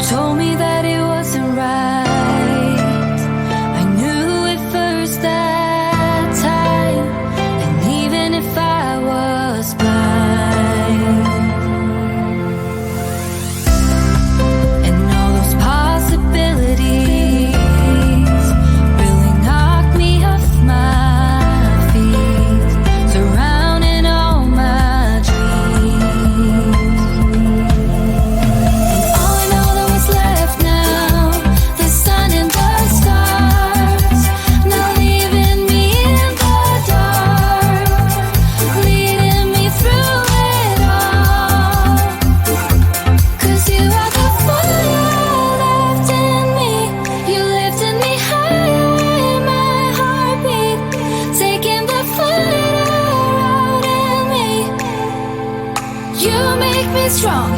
told me that it wasn't right. I knew it first that time, and even if I was blind, and all those possibilities really knocked me off my feet, surrounding all my dreams. And all I know that was left now, the sun and the stars, now leaving me in the dark, leading me through it all. 'Cause you are the fire left in me, you lifted me higher in my heartbeat, taking the fire out in me. You make me strong,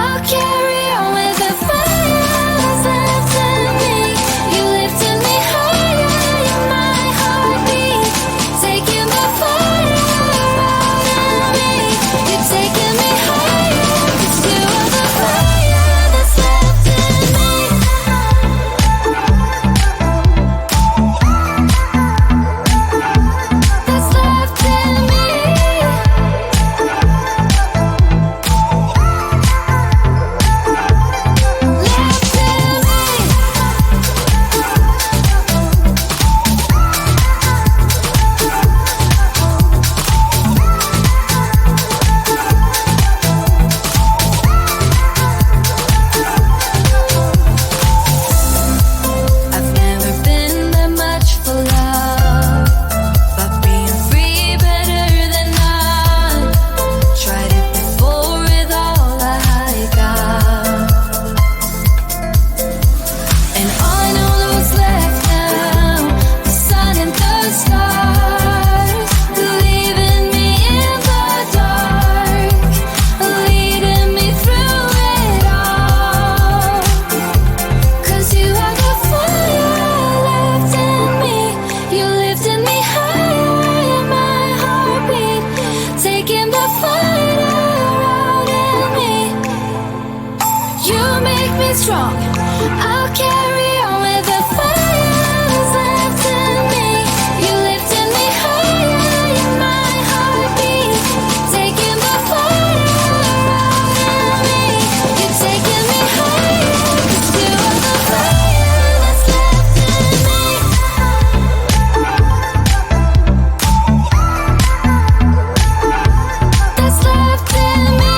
I'll carry on with the fire that's left in me. You lifted me higher in my heartbeat, taking the fire out in me. You're taking me higher, 'cause you are the fire that's left in me. That's left in me. I've never been that much for love, but being free better than none. Tried it before with all I got, and all I know that was left now, the sun and the stars, leaving me in the dark, leading me through it all. 'Cause you are the fire left in me, you lifted me higher in my heartbeat, taking the fire out in me. You make me strong, I'll carry on with the fire that's left in me. You lifted me higher in my heartbeat, taking the fire out in me. You're taking me higher, 'cause you are the fire that's left in me. That's left in me.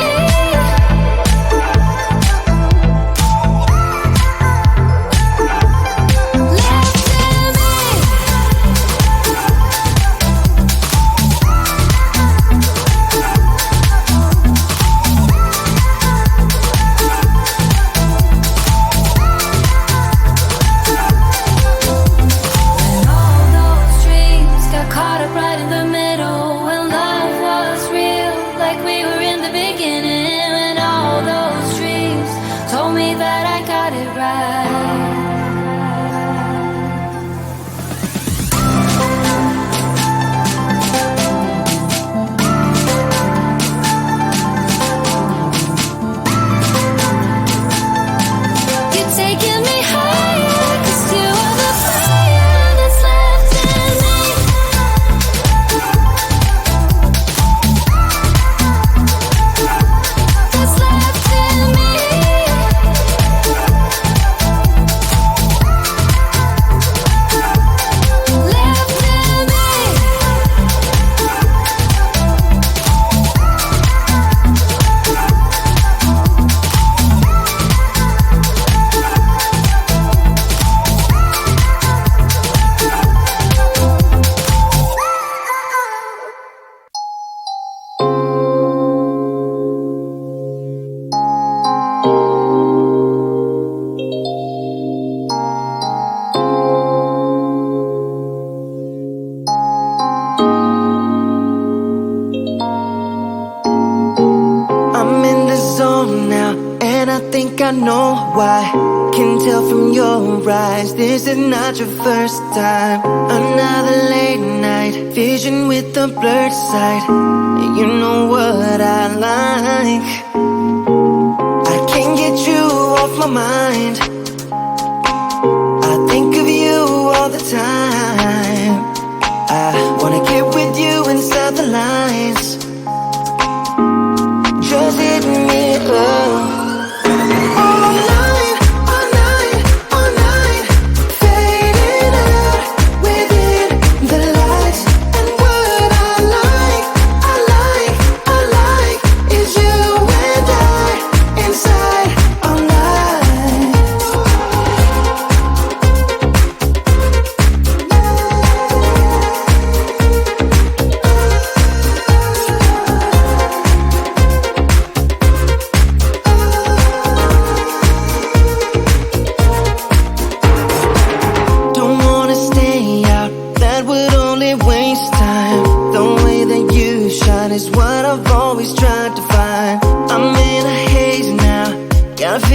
When all those dreams got caught up right in the middle, when love was real, like we were in the beginning, when all those dreams told me that I got it right. You're taking me higher, 'cause you are the fire that's left in me. That's left in me. think I know why. Can tell from your eyes, this is not your first time. Another late night, vision with a blurred sight. You know what I like. I can't get you off my mind.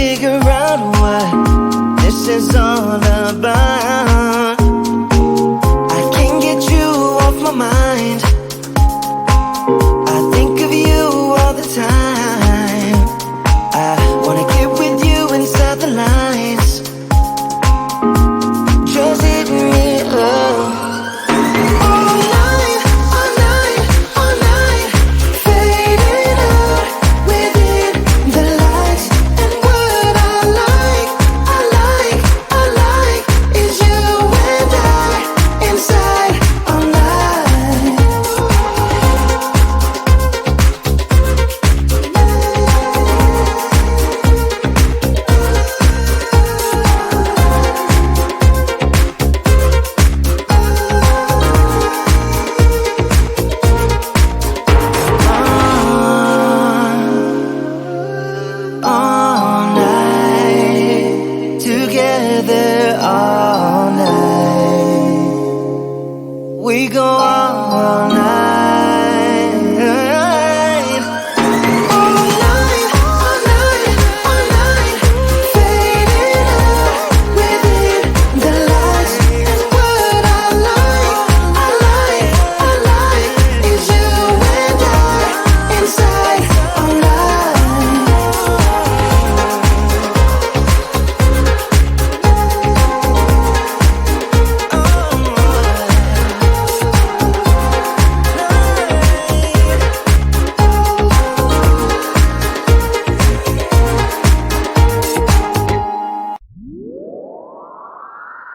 figure out what this is all about. I can't get you off my mind. I think of you all the time. I wanna get with you inside the lines. Just hit me up.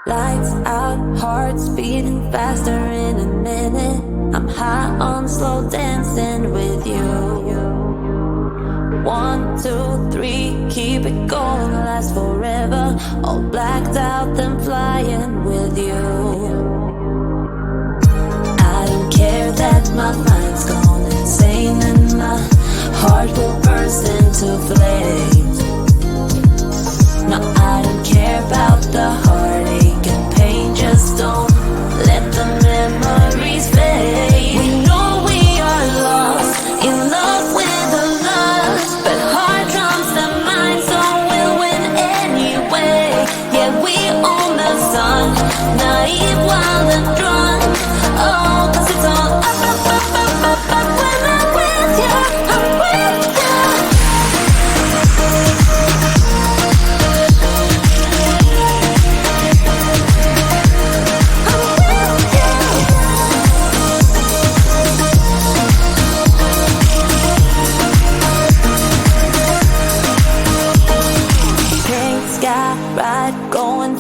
Lights out, hearts beating faster in a minute. I'm high on slow dancing with you. 1, 2, 3, keep it going, last forever. All blacked out, then flying with you. I don't care that my mind's gone insane and my heart will burst into flames. No, I don't care about the heartache and pain. Just don't let the memories fade. We know we are lost, in love with the lust, but heart trumps the mind, so we'll win anyway. Yeah, we own the sun, naive, wild and drunk. Oh, 'cause it's all up, up, up, up, up, up. When I'm with you, I'm with you.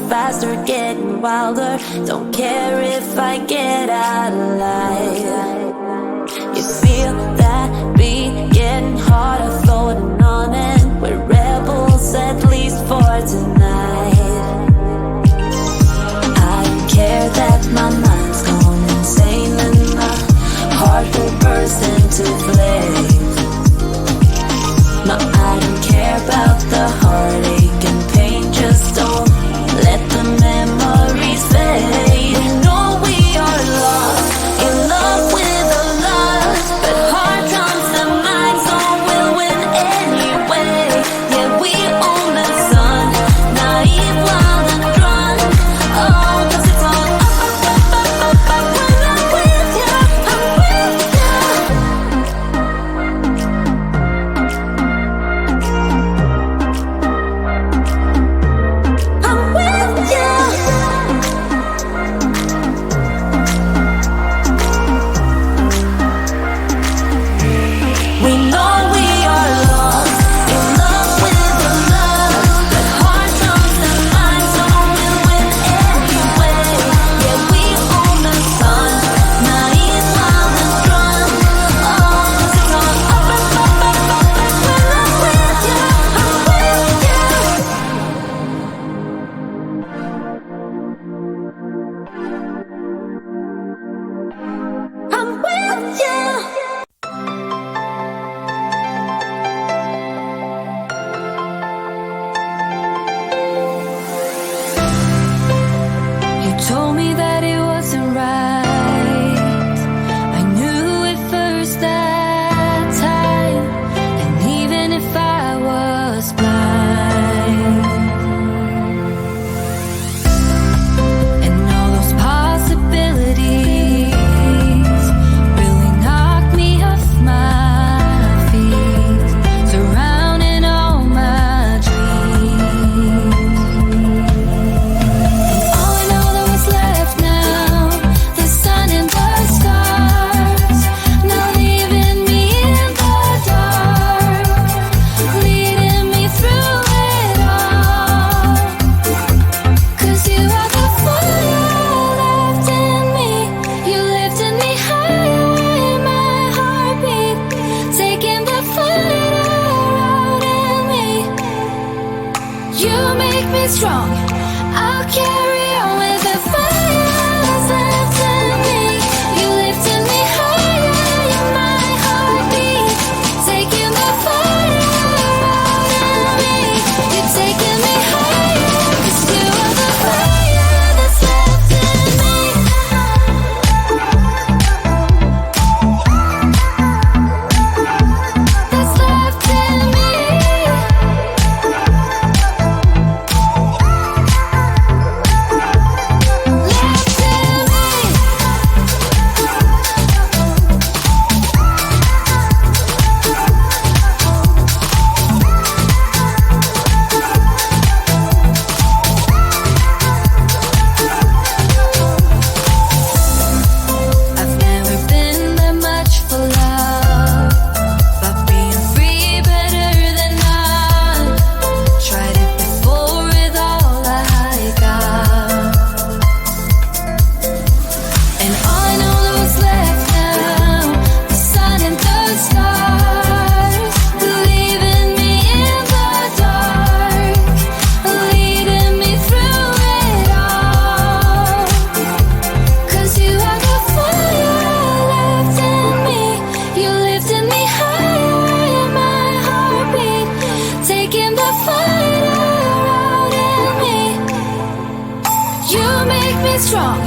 Faster, getting wilder. Don't care if I get out alive. You feel that beat getting harder, floating on it. We're rebels, at least for tonight. I don't care that my mind's gone insane and my heart will burst into flames. No, I don't care about the heartache and pain. Just don't let the memories fade. You know we are lost, in love with the lust, but heart trumps the mind, so me strong. I'll carry on with the fire that's left in me. You lifted me higher, you're my heartbeat. Taking the fire out in me. You're taking me higher, 'cause you are the fire that's left in me. That's left in me. Left in me. I've never been that much for love, but being free better than none. Tried it before with all I got, and I know what's left now. The sun and the stars, leaving me in the dark, leading me through it all. 'Cause you are the fire left in me. You lifted me higher, you're my heartbeat. Taking the fire out in me. You make me strong.